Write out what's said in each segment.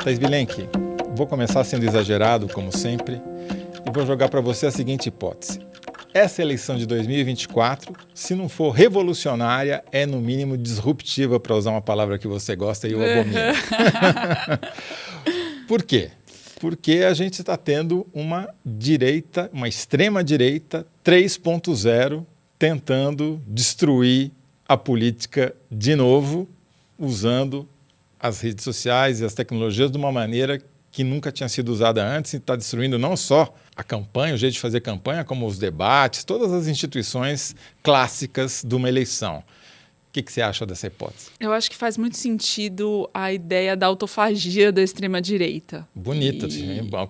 Thaís Bilenque, vou começar sendo exagerado, como sempre, e vou jogar para você a seguinte hipótese. Essa eleição de 2024, se não for revolucionária, é no mínimo disruptiva, para usar uma palavra que você gosta e eu abomino. Por quê? Porque a gente está tendo uma direita, uma extrema-direita 3.0, tentando destruir a política de novo, usando as redes sociais e as tecnologias de uma maneira que nunca tinha sido usada antes, e está destruindo não só a campanha, o jeito de fazer campanha, como os debates, todas as instituições clássicas de uma eleição. O que você acha dessa hipótese? Eu acho que faz muito sentido a ideia da autofagia da extrema-direita. Bonita.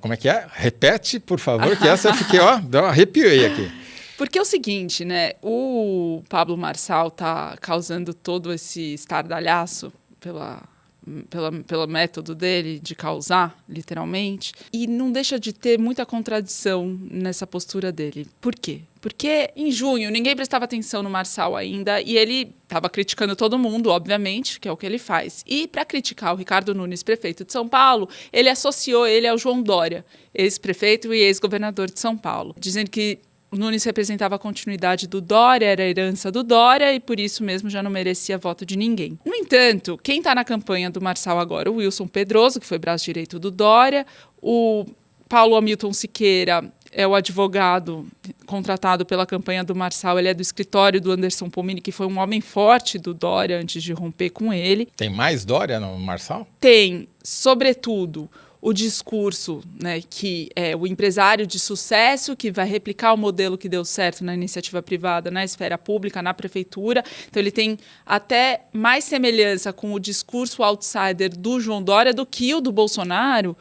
Como é que é? Repete, por favor, que essa eu fiquei, arrepiei aqui. Porque é o seguinte, né? O Pablo Marçal está causando todo esse estardalhaço pelo método dele de causar, literalmente, e não deixa de ter muita contradição nessa postura dele. Por quê? Porque em junho ninguém prestava atenção no Marçal ainda e ele estava criticando todo mundo, obviamente, que é o que ele faz. E para criticar o Ricardo Nunes, prefeito de São Paulo, ele associou ele ao João Dória, ex-prefeito e ex-governador de São Paulo, dizendo que o Nunes representava a continuidade do Dória, era a herança do Dória e por isso mesmo já não merecia voto de ninguém. No entanto, quem está na campanha do Marçal agora? O Wilson Pedroso, que foi braço direito do Dória, o Paulo Hamilton Siqueira é o advogado contratado pela campanha do Marçal, ele é do escritório do Anderson Pomini, que foi um homem forte do Dória antes de romper com ele. Tem mais Dória no Marçal? Tem, sobretudo, o discurso, né, que é o empresário de sucesso que vai replicar o modelo que deu certo na iniciativa privada, na esfera pública, na prefeitura. Então, ele tem até mais semelhança com o discurso outsider do João Dória do que o do Bolsonaro,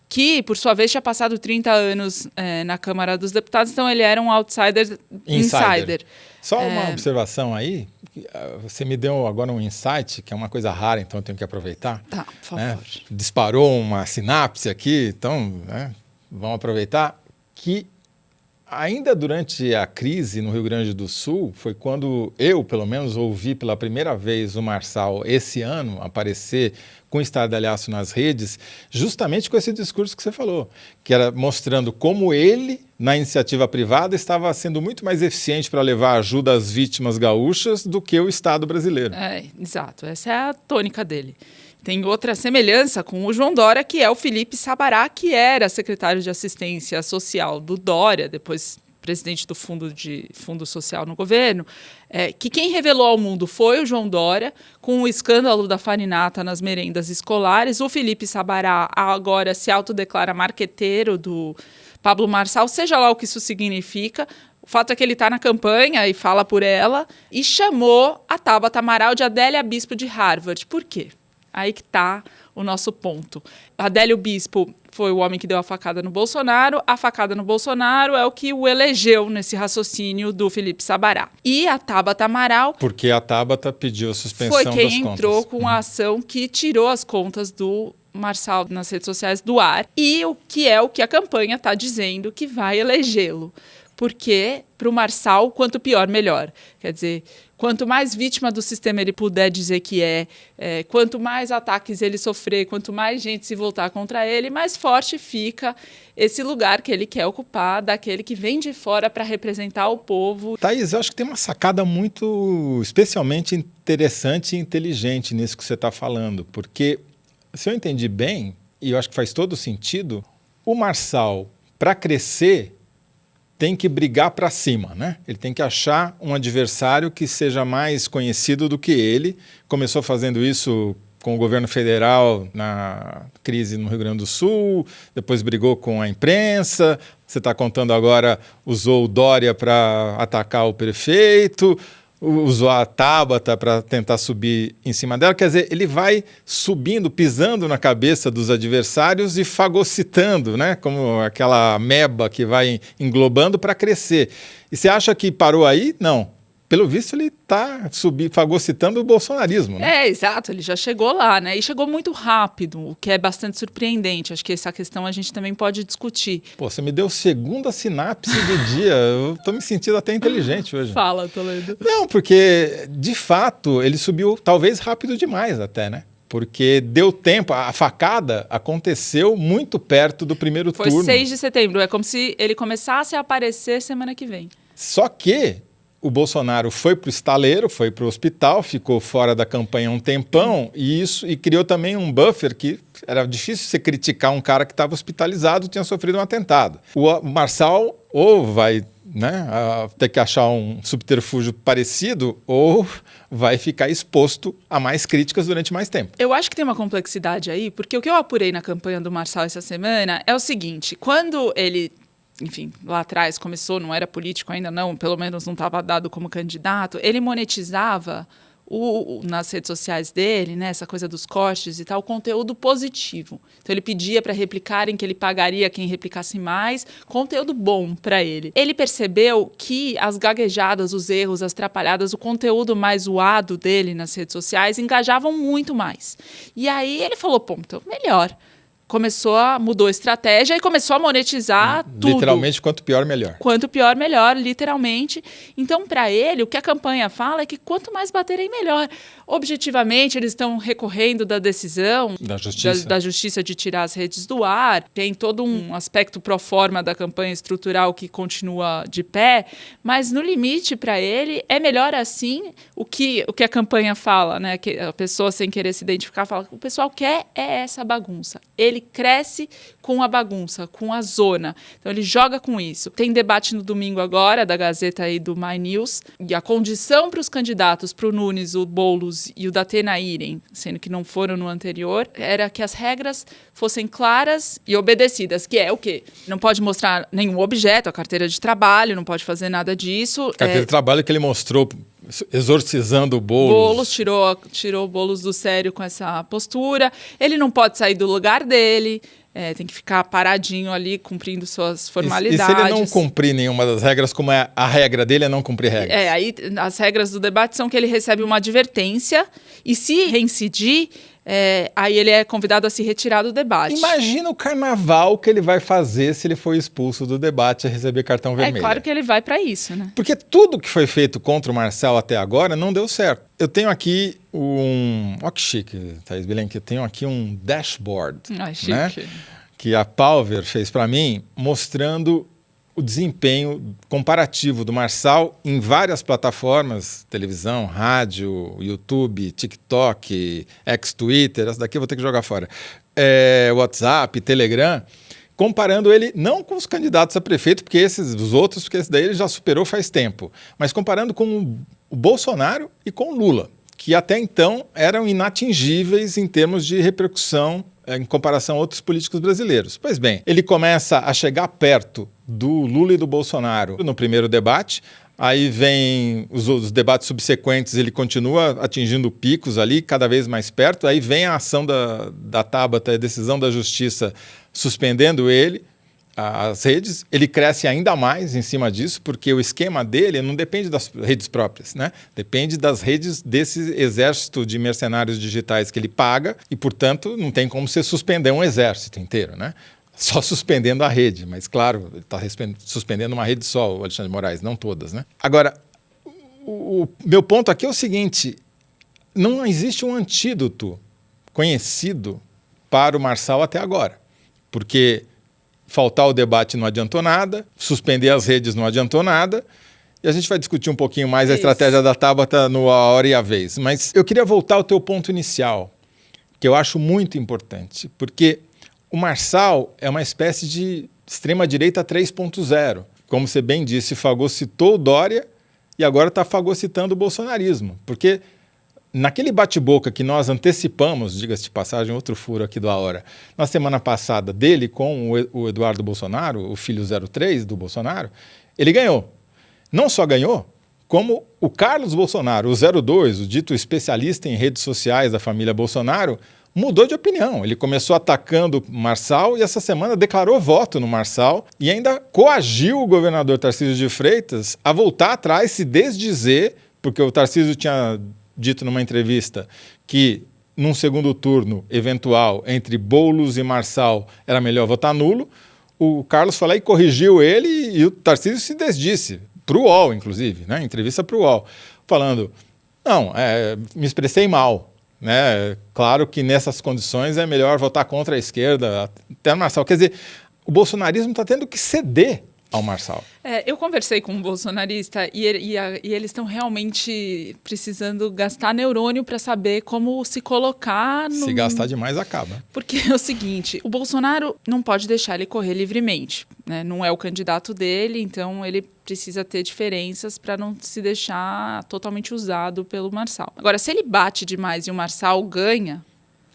que, por sua vez, tinha passado 30 anos na Câmara dos Deputados, então ele era um outsider insider. Só uma observação aí, você me deu agora um insight, que é uma coisa rara, então eu tenho que aproveitar. Tá, por favor. Disparou uma sinapse aqui, então vamos aproveitar que ainda durante a crise no Rio Grande do Sul, foi quando eu, pelo menos, ouvi pela primeira vez o Marçal esse ano aparecer com estardalhaço nas redes, justamente com esse discurso que você falou, que era mostrando como ele, na iniciativa privada, estava sendo muito mais eficiente para levar ajuda às vítimas gaúchas do que o Estado brasileiro. Exato, essa é a tônica dele. Tem outra semelhança com o João Dória, que é o Felipe Sabará, que era secretário de Assistência Social do Dória, depois presidente do Fundo Social no governo, que quem revelou ao mundo foi o João Dória, com o escândalo da farinata nas merendas escolares. O Felipe Sabará agora se autodeclara marqueteiro do Pablo Marçal, seja lá o que isso significa. O fato é que ele está na campanha e fala por ela, e chamou a Tabata Amaral de Adélia Bispo de Harvard. Por quê? Aí que está o nosso ponto. Adélio Bispo foi o homem que deu a facada no Bolsonaro. A facada no Bolsonaro é o que o elegeu nesse raciocínio do Felipe Sabará. E a Tabata Amaral... Porque a Tabata pediu a suspensão das contas. Foi quem entrou com a ação que tirou as contas do Marçal nas redes sociais do ar. E o que a campanha está dizendo que vai elegê-lo. Porque, para o Marçal, quanto pior, melhor. Quer dizer, quanto mais vítima do sistema ele puder dizer que quanto mais ataques ele sofrer, quanto mais gente se voltar contra ele, mais forte fica esse lugar que ele quer ocupar, daquele que vem de fora para representar o povo. Thaís, eu acho que tem uma sacada muito especialmente interessante e inteligente nisso que você está falando, porque, se eu entendi bem, e eu acho que faz todo sentido, o Marçal, para crescer, tem que brigar para cima, né? Ele tem que achar um adversário que seja mais conhecido do que ele. Começou fazendo isso com o governo federal na crise no Rio Grande do Sul, depois brigou com a imprensa, você está contando agora, usou o Dória para atacar o prefeito, usou a Tabata para tentar subir em cima dela. Quer dizer, ele vai subindo, pisando na cabeça dos adversários e fagocitando, né? Como aquela ameba que vai englobando para crescer. E você acha que parou aí? Não. Pelo visto, ele está fagocitando o bolsonarismo, né? Exato, ele já chegou lá, né? E chegou muito rápido, o que é bastante surpreendente. Acho que essa questão a gente também pode discutir. Pô, você me deu segunda sinapse do dia. Eu estou me sentindo até inteligente hoje. Fala, Toledo. Não, porque, de fato, ele subiu talvez rápido demais até, né? porque deu tempo, a facada aconteceu muito perto do primeiro turno. Foi 6 de setembro, é como se ele começasse a aparecer semana que vem. Só que o Bolsonaro foi para o estaleiro, foi para o hospital, ficou fora da campanha um tempão e criou também um buffer que era difícil você criticar um cara que estava hospitalizado, tinha sofrido um atentado. O Marçal ou vai ter que achar um subterfúgio parecido ou vai ficar exposto a mais críticas durante mais tempo. Eu acho que tem uma complexidade aí, porque o que eu apurei na campanha do Marçal essa semana é o seguinte, quando ele... enfim, lá atrás começou, não era político ainda não, pelo menos não estava dado como candidato, ele monetizava nas redes sociais dele, né, essa coisa dos cortes e tal, conteúdo positivo. Então ele pedia para replicarem, que ele pagaria quem replicasse mais, conteúdo bom para ele. Ele percebeu que as gaguejadas, os erros, as atrapalhadas, o conteúdo mais zoado dele nas redes sociais engajavam muito mais. E aí ele falou, pô, então melhor. Mudou a estratégia e começou a monetizar tudo. Literalmente, quanto pior, melhor. Quanto pior, melhor, literalmente. Então, para ele, o que a campanha fala é que quanto mais baterem, melhor. Objetivamente, eles estão recorrendo da decisão da justiça de tirar as redes do ar. Tem todo um aspecto pro forma da campanha estrutural que continua de pé, mas no limite, para ele, é melhor assim. O que a campanha fala, né? Que a pessoa, sem querer se identificar, fala que o pessoal quer é essa bagunça. Ele cresce com a bagunça, com a zona. Então, ele joga com isso. Tem debate no domingo agora, da Gazeta e do My News, e a condição para os candidatos, para o Nunes, o Boulos e o Datena irem, sendo que não foram no anterior, era que as regras fossem claras e obedecidas, que é o quê? Não pode mostrar nenhum objeto, a carteira de trabalho, não pode fazer nada disso. A carteira de trabalho que ele mostrou exorcizando o Boulos. Tirou o Boulos do sério com essa postura. Ele não pode sair do lugar dele, tem que ficar paradinho ali, cumprindo suas formalidades. E se ele não cumprir nenhuma das regras, como é a regra dele é não cumprir regras? Aí as regras do debate são que ele recebe uma advertência e se reincidir, aí ele é convidado a se retirar do debate. Imagina o carnaval que ele vai fazer se ele for expulso do debate a receber cartão vermelho. É claro que ele vai para isso, né? Porque tudo que foi feito contra o Marçal até agora não deu certo. Eu tenho aqui Olha que chique, Thaís Bilenque. Eu tenho aqui um dashboard, chique. Né, que a Palver fez para mim, mostrando o desempenho comparativo do Marçal em várias plataformas, televisão, rádio, YouTube, TikTok, ex-Twitter, essa daqui eu vou ter que jogar fora, WhatsApp, Telegram, comparando ele não com os candidatos a prefeito, porque os outros, porque esse daí ele já superou faz tempo, mas comparando com o Bolsonaro e com o Lula, que até então eram inatingíveis em termos de repercussão em comparação a outros políticos brasileiros. Pois bem, ele começa a chegar perto do Lula e do Bolsonaro no primeiro debate, aí vem os debates subsequentes, ele continua atingindo picos ali, cada vez mais perto, aí vem a ação da Tabata, a decisão da justiça suspendendo as redes, ele cresce ainda mais em cima disso, porque o esquema dele não depende das redes próprias, né? Depende das redes desse exército de mercenários digitais que ele paga e, portanto, não tem como você suspender um exército inteiro, né? Só suspendendo a rede, mas, claro, ele está suspendendo uma rede só, o Alexandre de Moraes, não todas, né? Agora, o meu ponto aqui é o seguinte, não existe um antídoto conhecido para o Marçal até agora, porque faltar o debate não adiantou nada, suspender as redes não adiantou nada, e a gente vai discutir um pouquinho mais a estratégia da Tabata no A Hora e a Vez. Mas eu queria voltar ao teu ponto inicial, que eu acho muito importante, porque o Marçal é uma espécie de extrema-direita 3.0. Como você bem disse, fagocitou o Dória e agora está fagocitando o bolsonarismo, porque naquele bate-boca que nós antecipamos, diga-se de passagem, outro furo aqui do A Hora, na semana passada dele com o Eduardo Bolsonaro, o filho 03 do Bolsonaro, ele ganhou. Não só ganhou, como o Carlos Bolsonaro, o 02, o dito especialista em redes sociais da família Bolsonaro, mudou de opinião. Ele começou atacando o Marçal e essa semana declarou voto no Marçal e ainda coagiu o governador Tarcísio de Freitas a voltar atrás, se desdizer, porque o Tarcísio tinha dito numa entrevista que num segundo turno eventual entre Boulos e Marçal era melhor votar nulo, o Carlos foi lá e corrigiu ele e o Tarcísio se desdisse, para o UOL inclusive, né? Entrevista para o UOL, falando, não, me expressei mal, né? Claro que nessas condições é melhor votar contra a esquerda, até o Marçal. Quer dizer, o bolsonarismo está tendo que ceder ao Marçal. Eu conversei com um bolsonarista e eles estão realmente precisando gastar neurônio para saber como se colocar no... Se gastar demais, acaba. Porque é o seguinte, o Bolsonaro não pode deixar ele correr livremente, né? Não é o candidato dele, então ele precisa ter diferenças para não se deixar totalmente usado pelo Marçal. Agora, se ele bate demais e o Marçal ganha...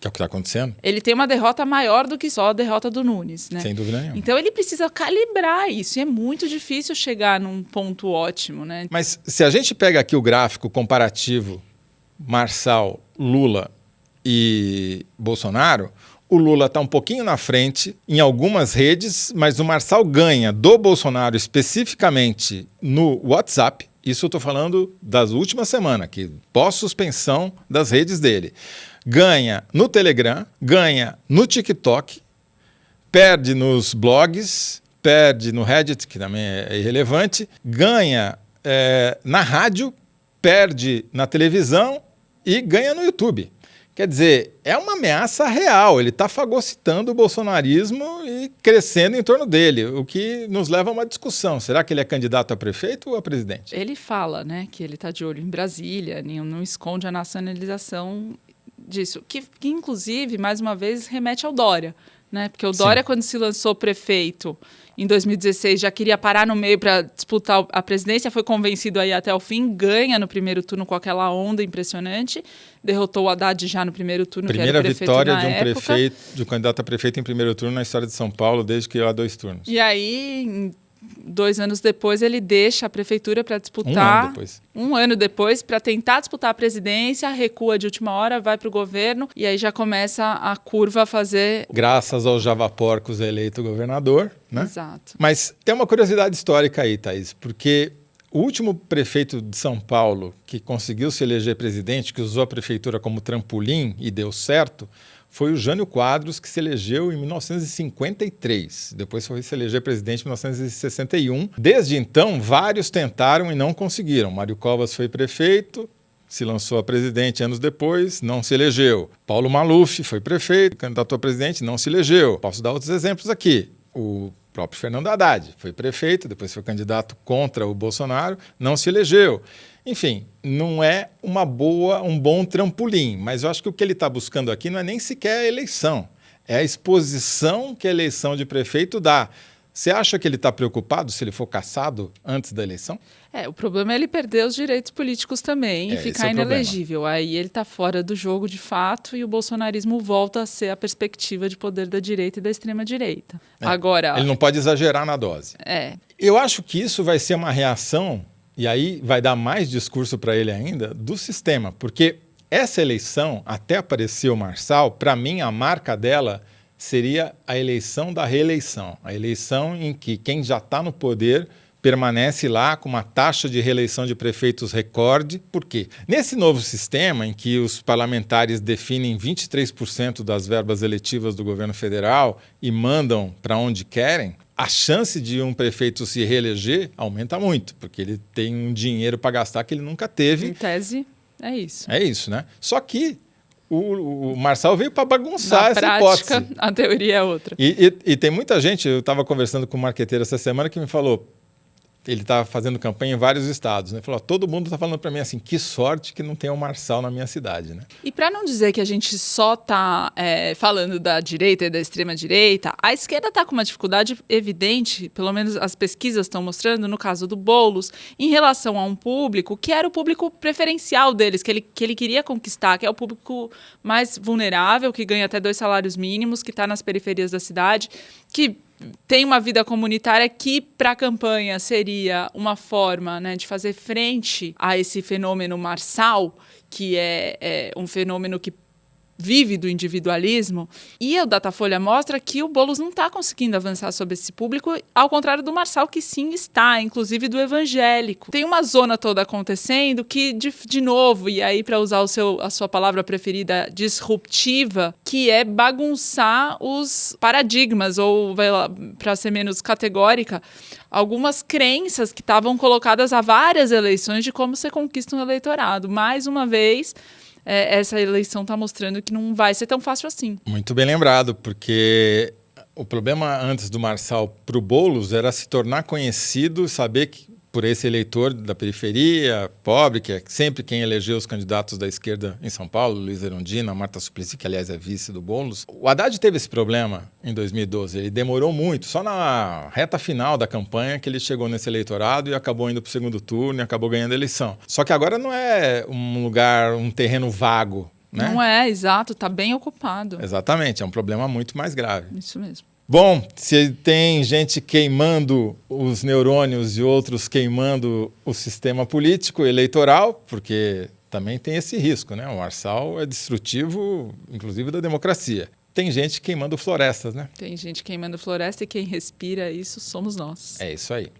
Que é o que está acontecendo. Ele tem uma derrota maior do que só a derrota do Nunes, né? Sem dúvida nenhuma. Então ele precisa calibrar isso. E é muito difícil chegar num ponto ótimo, né? Mas se a gente pega aqui o gráfico comparativo Marçal, Lula e Bolsonaro, o Lula está um pouquinho na frente em algumas redes, mas o Marçal ganha do Bolsonaro especificamente no WhatsApp. Isso eu estou falando das últimas semanas, que pós-suspensão das redes dele. Ganha no Telegram, ganha no TikTok, perde nos blogs, perde no Reddit, que também é irrelevante, ganha na rádio, perde na televisão e ganha no YouTube. Quer dizer, é uma ameaça real, ele está fagocitando o bolsonarismo e crescendo em torno dele, o que nos leva a uma discussão. Será que ele é candidato a prefeito ou a presidente? Ele fala, né, que ele está de olho em Brasília, não esconde a nacionalização disso, que inclusive, mais uma vez, remete ao Dória, né? Porque o Dória, quando se lançou prefeito em 2016, já queria parar no meio para disputar a presidência, foi convencido aí até o fim, ganha no primeiro turno com aquela onda impressionante, derrotou o Haddad já no primeiro turno, primeira que era o prefeito vitória na época. De um candidato a prefeito em primeiro turno na história de São Paulo, desde que há 2 turnos. E aí, 2 anos depois, ele deixa a prefeitura para disputar. Um ano depois, para tentar disputar a presidência, recua de última hora, vai para o governo e aí já começa a curva a fazer... Graças aos javaporcos eleito governador, né? Exato. Mas tem uma curiosidade histórica aí, Thaís, porque o último prefeito de São Paulo que conseguiu se eleger presidente, que usou a prefeitura como trampolim e deu certo, foi o Jânio Quadros, que se elegeu em 1953. Depois foi se eleger presidente em 1961. Desde então, vários tentaram e não conseguiram. Mário Covas foi prefeito, se lançou a presidente anos depois, não se elegeu. Paulo Maluf foi prefeito, candidatou a presidente, não se elegeu. Posso dar outros exemplos aqui. O próprio Fernando Haddad foi prefeito, depois foi candidato contra o Bolsonaro, não se elegeu. Enfim, não é um bom trampolim, mas eu acho que o que ele está buscando aqui não é nem sequer a eleição, é a exposição que a eleição de prefeito dá. Você acha que ele está preocupado se ele for cassado antes da eleição? O problema é ele perder os direitos políticos também e ficar inelegível. Aí ele está fora do jogo de fato e o bolsonarismo volta a ser a perspectiva de poder da direita e da extrema-direita. Agora, ele não pode exagerar na dose. Eu acho que isso vai ser uma reação, e aí vai dar mais discurso para ele ainda, do sistema. Porque essa eleição, até aparecer o Marçal, para mim a marca dela seria a eleição da reeleição. A eleição em que quem já está no poder permanece lá com uma taxa de reeleição de prefeitos recorde. Por quê? Nesse novo sistema em que os parlamentares definem 23% das verbas eletivas do governo federal e mandam para onde querem, a chance de um prefeito se reeleger aumenta muito, porque ele tem um dinheiro para gastar que ele nunca teve. Em tese, é isso. É isso, né? Só que o Marçal veio para bagunçar essa prática, hipótese. A teoria é outra. E tem muita gente, eu estava conversando com um marqueteiro essa semana que me falou, ele está fazendo campanha em vários estados, né? Ele falou, todo mundo está falando para mim assim, que sorte que não tem um Marçal na minha cidade, né? E para não dizer que a gente só está falando da direita e da extrema-direita, a esquerda está com uma dificuldade evidente, pelo menos as pesquisas estão mostrando, no caso do Boulos, em relação a um público que era o público preferencial deles, que ele queria conquistar, que é o público mais vulnerável, que ganha até 2 salários mínimos, que está nas periferias da cidade, que tem uma vida comunitária que, para a campanha, seria uma forma, né, de fazer frente a esse fenômeno Marçal, que é um fenômeno que vive do individualismo. E o Datafolha mostra que o Boulos não está conseguindo avançar sobre esse público, ao contrário do Marçal, que sim está, inclusive do evangélico. Tem uma zona toda acontecendo que, de novo, e aí para usar a sua palavra preferida, disruptiva, que é bagunçar os paradigmas, ou, para ser menos categórica, algumas crenças que estavam colocadas há várias eleições de como você conquista um eleitorado. Mais uma vez, essa eleição está mostrando que não vai ser tão fácil assim. Muito bem lembrado, porque o problema antes do Marçal para o Boulos era se tornar conhecido, saber que por esse eleitor da periferia, pobre, que é sempre quem elegeu os candidatos da esquerda em São Paulo, Luiz Erundina, Marta Suplicy, que aliás é vice do Boulos. O Haddad teve esse problema em 2012, ele demorou muito, só na reta final da campanha que ele chegou nesse eleitorado e acabou indo para o segundo turno e acabou ganhando a eleição. Só que agora não é um lugar, um terreno vago, né? Não é, exato, está bem ocupado. Exatamente, é um problema muito mais grave. Isso mesmo. Bom, se tem gente queimando os neurônios e outros queimando o sistema político eleitoral, porque também tem esse risco, né? O Marçal é destrutivo, inclusive, da democracia. Tem gente queimando florestas, né? Tem gente queimando floresta e quem respira isso somos nós. É isso aí.